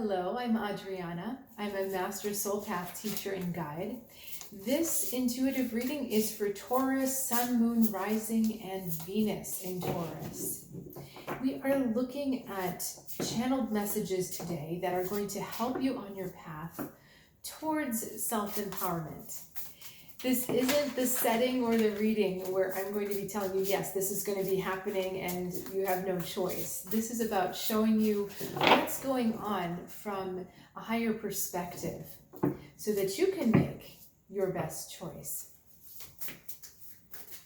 Hello, I'm Adriana. I'm a Master SoulPath Teacher and Guide. This intuitive reading is for Taurus, Sun, Moon, Rising, and Venus in Taurus. We are looking at channeled messages today that are going to help you on your path towards self-empowerment. This isn't the setting or the reading where I'm going to be telling you, yes, this is going to be happening and you have no choice. This is about showing you what's going on from a higher perspective so that you can make your best choice.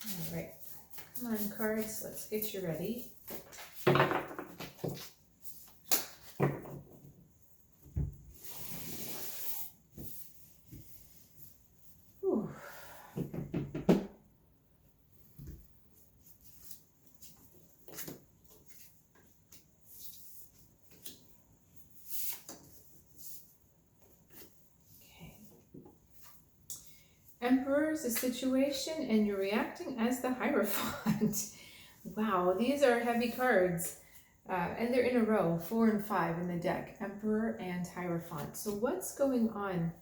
All right, come on cards, let's get you ready. Emperor is a situation and you're reacting as the Hierophant. Wow, these are heavy cards. And they're in a row, 4 and 5 in the deck. Emperor and Hierophant. So what's going on?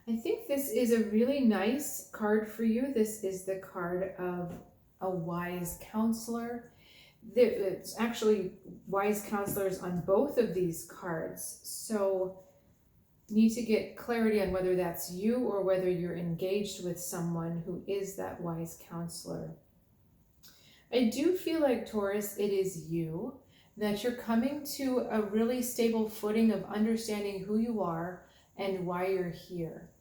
I think this is a really nice card for you. This is the card of a wise counselor. It's actually wise counselors on both of these cards. So need to get clarity on whether that's you or whether you're engaged with someone who is that wise counselor. I do feel like, Taurus, it is you, that you're coming to a really stable footing of understanding who you are and why you're here.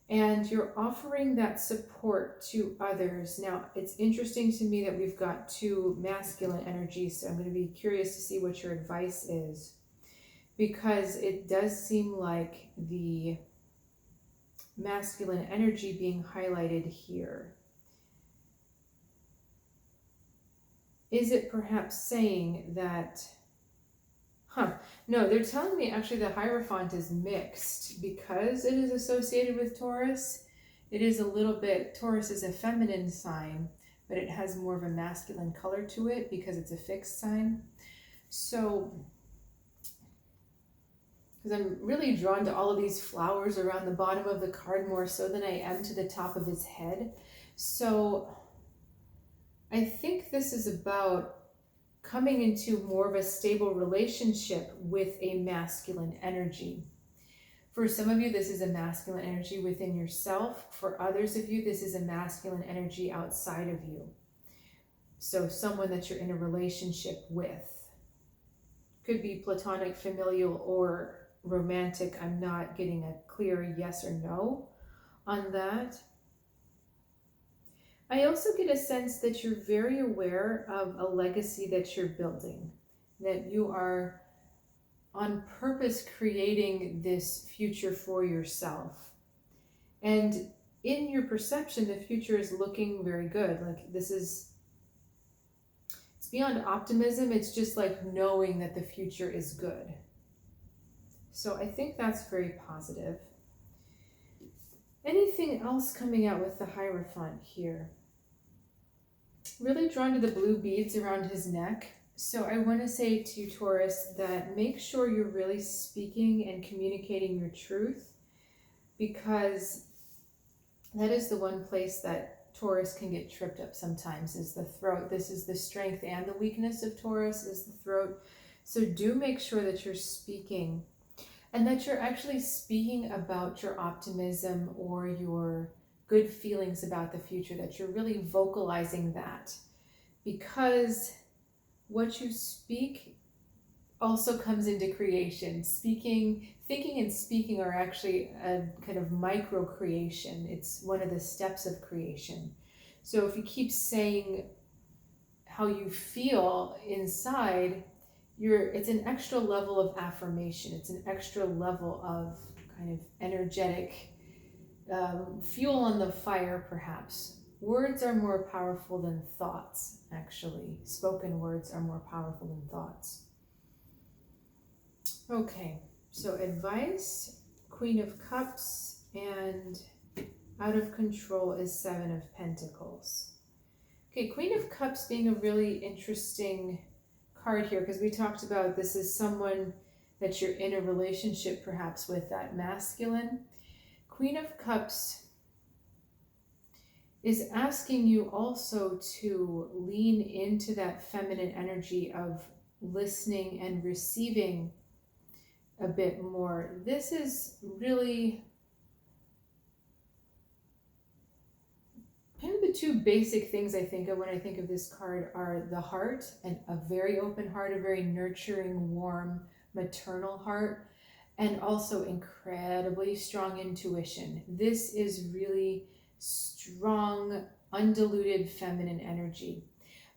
And you're offering that support to others. Now, it's interesting to me that we've got two masculine energies, so I'm going to be curious to see what your advice is, because it does seem like the masculine energy being highlighted here. Is it perhaps saying that, no, they're telling me actually the Hierophant is mixed because it is associated with Taurus. It is a little bit, Taurus is a feminine sign, but it has more of a masculine color to it because it's a fixed sign. So, because I'm really drawn to all of these flowers around the bottom of the card more so than I am to the top of his head. So I think this is about coming into more of a stable relationship with a masculine energy. For some of you, this is a masculine energy within yourself. For others of you, this is a masculine energy outside of you. So someone that you're in a relationship with. Could be platonic, familial, or romantic. I'm not getting a clear yes or no on that. I also get a sense that you're very aware of a legacy that you're building, that you are on purpose creating this future for yourself. And in your perception, the future is looking very good. Like this is, it's beyond optimism. It's just like knowing that the future is good. So I think that's very positive. Anything else coming out with the Hierophant here? Really drawn to the blue beads around his neck. So I want to say to you, Taurus, that make sure you're really speaking and communicating your truth, because that is the one place that Taurus can get tripped up sometimes, is the throat. This is the strength and the weakness of Taurus, is the throat. So do make sure that you're speaking, and that you're actually speaking about your optimism or your good feelings about the future, that you're really vocalizing that, because what you speak also comes into creation. Speaking, thinking and speaking are actually a kind of micro creation. It's one of the steps of creation. So if you keep saying how you feel inside, it's an extra level of affirmation. It's an extra level of kind of energetic fuel on the fire, perhaps. Words are more powerful than thoughts, actually. Spoken words are more powerful than thoughts. Okay, so advice, Queen of Cups, and out of control is 7 of Pentacles. Okay, Queen of Cups being a really interesting card here, because we talked about this is someone that you're in a relationship perhaps with that masculine. Queen of Cups is asking you also to lean into that feminine energy of listening and receiving a bit more. This is really kind of the two basic things I think of when I think of this card are the heart, and a very open heart, a very nurturing, warm, maternal heart, and also incredibly strong intuition. This is really strong, undiluted feminine energy.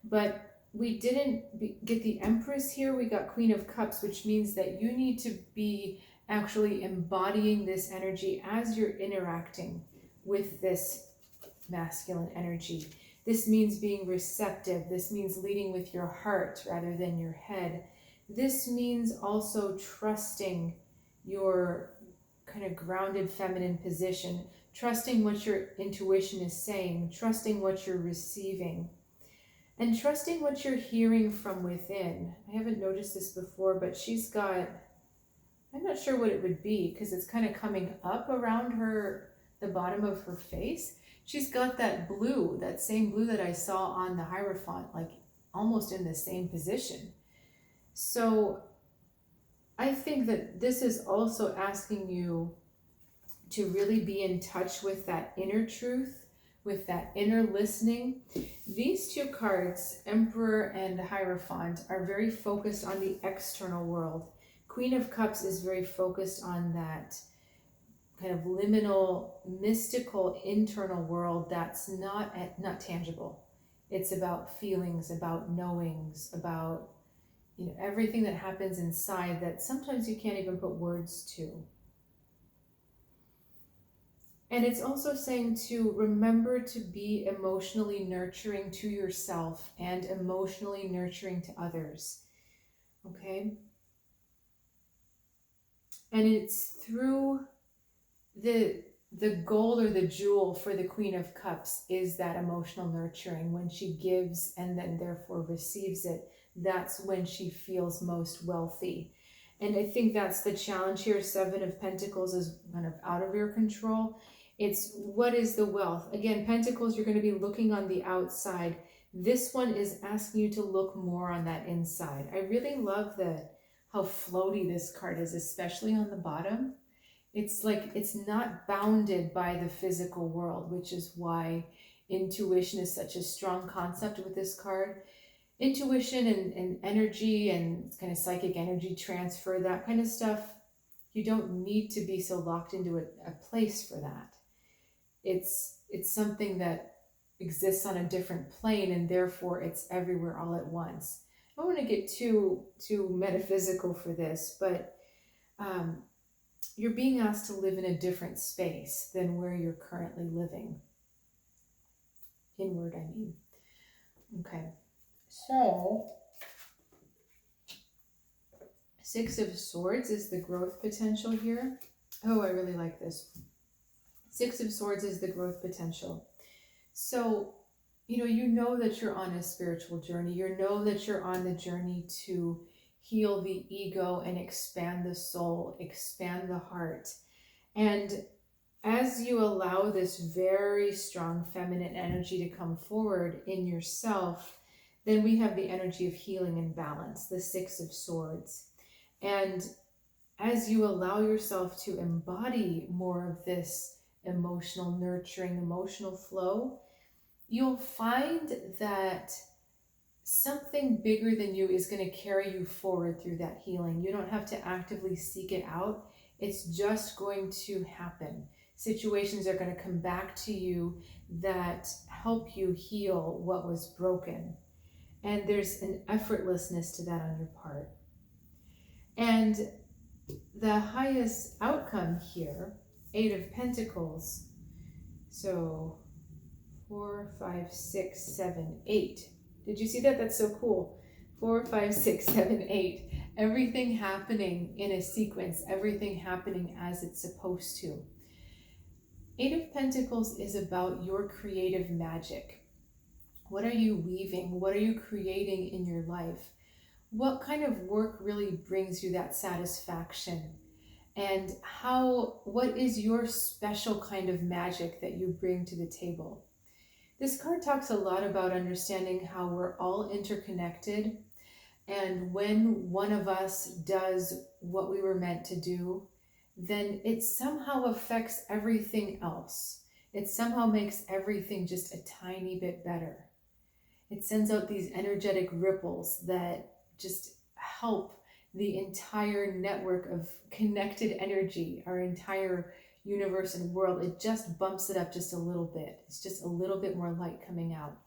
But we didn't get the Empress here, we got Queen of Cups, which means that you need to be actually embodying this energy as you're interacting with this masculine energy. This means being receptive. This means leading with your heart rather than your head. This means also trusting your kind of grounded feminine position, trusting what your intuition is saying, trusting what you're receiving, and trusting what you're hearing from within. I haven't noticed this before, but she's got, I'm not sure what it would be because it's kind of coming up around her, the bottom of her face. She's got that blue, that same blue that I saw on the Hierophant, like almost in the same position. So I think that this is also asking you to really be in touch with that inner truth, with that inner listening. These two cards, Emperor and Hierophant, are very focused on the external world. Queen of Cups is very focused on that kind of liminal, mystical, internal world that's not tangible. It's about feelings, about knowings, about everything that happens inside that sometimes you can't even put words to. And it's also saying to remember to be emotionally nurturing to yourself and emotionally nurturing to others. Okay? And it's through the gold or the jewel for the Queen of Cups is that emotional nurturing. When she gives and then therefore receives it, that's when she feels most wealthy. And I think that's the challenge here. Seven of Pentacles is kind of out of your control. It's what is the wealth? Again, Pentacles, you're going to be looking on the outside. This one is asking you to look more on that inside. I really love how floaty this card is, especially on the bottom. It's like it's not bounded by the physical world, which is why intuition is such a strong concept with this card. Intuition and energy and kind of psychic energy transfer, that kind of stuff, you don't need to be so locked into a place for that. It's something that exists on a different plane, and therefore it's everywhere all at once. I don't want to get too metaphysical for this, but you're being asked to live in a different space than where you're currently living. Inward, I mean. Okay, so Six of Swords is the growth potential here. Oh, I really like this. Six of Swords is the growth potential. So, you know that you're on a spiritual journey. You know that you're on the journey to heal the ego and expand the soul, expand the heart. And as you allow this very strong feminine energy to come forward in yourself, then we have the energy of healing and balance, the Six of Swords. And as you allow yourself to embody more of this emotional nurturing, emotional flow, you'll find that something bigger than you is going to carry you forward through that healing. You don't have to actively seek it out. It's just going to happen. Situations are going to come back to you that help you heal what was broken. And there's an effortlessness to that on your part. And the highest outcome here, Eight of Pentacles. So 4, 5, 6, 7, 8. Did you see that? That's so cool. 4, 5, 6, 7, 8. Everything happening in a sequence, everything happening as it's supposed to. Eight of Pentacles is about your creative magic. What are you weaving? What are you creating in your life? what kind of work really brings you that satisfaction, and what is your special kind of magic that you bring to the table. This card talks a lot about understanding how we're all interconnected, and when one of us does what we were meant to do, then it somehow affects everything else. It somehow makes everything just a tiny bit better. It sends out these energetic ripples that just help the entire network of connected energy, our entire universe and world. It just bumps it up just a little bit. It's just a little bit more light coming out.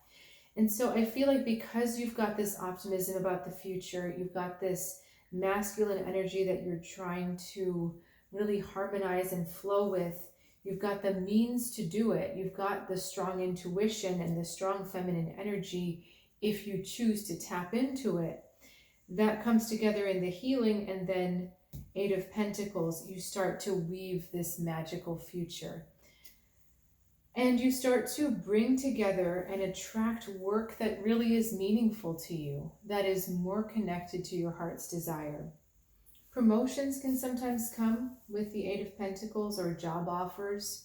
And so I feel like because you've got this optimism about the future, you've got this masculine energy that you're trying to really harmonize and flow with, you've got the means to do it. You've got the strong intuition and the strong feminine energy if you choose to tap into it. That comes together in the healing, and then Eight of Pentacles, you start to weave this magical future. And you start to bring together and attract work that really is meaningful to you, that is more connected to your heart's desire. Promotions can sometimes come with the Eight of Pentacles, or job offers,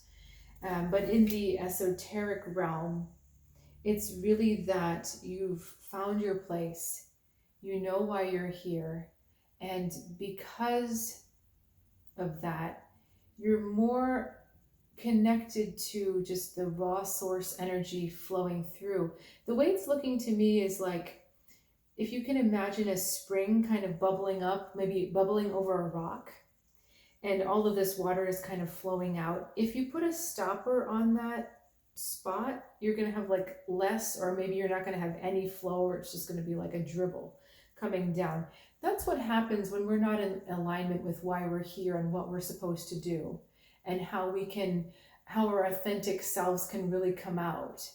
but in the esoteric realm, it's really that you've found your place, you know why you're here, and because of that, you're more connected to just the raw source energy flowing through. The way it's looking to me is like, if you can imagine a spring kind of bubbling up, maybe bubbling over a rock, and all of this water is kind of flowing out. If you put a stopper on that spot, you're going to have like less, or maybe you're not going to have any flow, or it's just going to be like a dribble coming down. That's what happens when we're not in alignment with why we're here and what we're supposed to do, and how our authentic selves can really come out.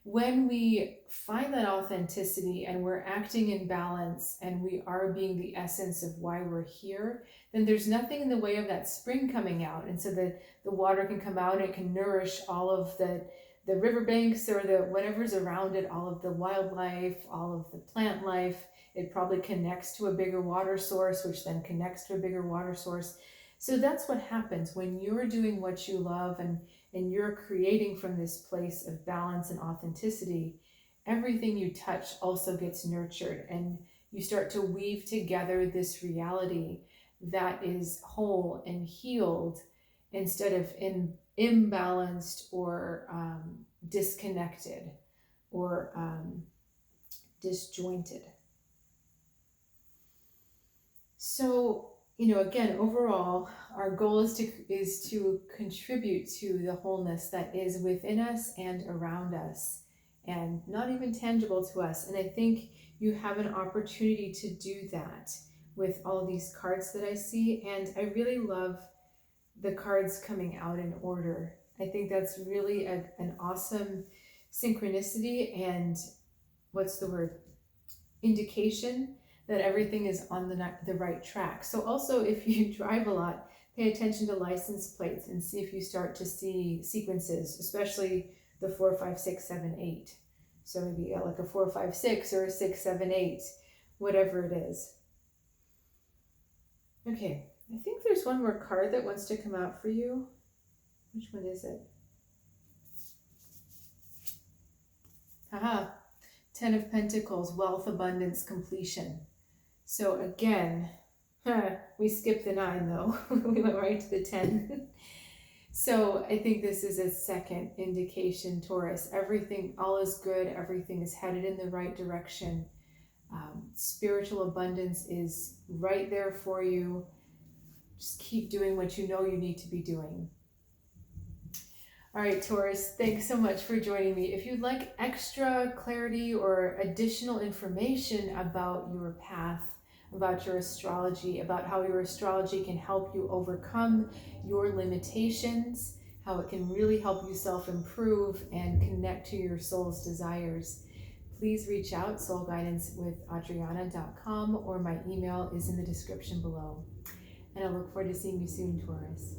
When we find that authenticity and we're acting in balance and we are being the essence of why we're here, then there's nothing in the way of that spring coming out. And so the water can come out and it can nourish all of the riverbanks, or the whatever's around it, all of the wildlife, all of the plant life. It probably connects to a bigger water source, which then connects to a bigger water source. So that's what happens when you're doing what you love and you're creating from this place of balance and authenticity. Everything you touch also gets nurtured, and you start to weave together this reality that is whole and healed instead of imbalanced or disconnected or disjointed. So, again, overall, our goal is to contribute to the wholeness that is within us and around us, and not even tangible to us. And I think you have an opportunity to do that with all these cards that I see. And I really love the cards coming out in order. I think that's really an awesome synchronicity and indication that everything is on the right track. So also, if you drive a lot, pay attention to license plates and see if you start to see sequences, especially the 4, 5, 6, 7, 8. So maybe like a 4, 5, 6 or a 6, 7, 8, whatever it is. Okay, I think there's one more card that wants to come out for you. Which one is it? Haha, 10 of Pentacles, wealth, abundance, completion. So again, we skipped the 9 though. We went right to the 10. So I think this is a second indication, Taurus. Everything, all is good. Everything is headed in the right direction. Spiritual abundance is right there for you. Just keep doing what you know you need to be doing. All right, Taurus, thanks so much for joining me. If you'd like extra clarity or additional information about your path, about your astrology, about how your astrology can help you overcome your limitations, how it can really help you self-improve and connect to your soul's desires, please reach out, soulguidancewithAdriana.com, or my email is in the description below. And I look forward to seeing you soon, Taurus.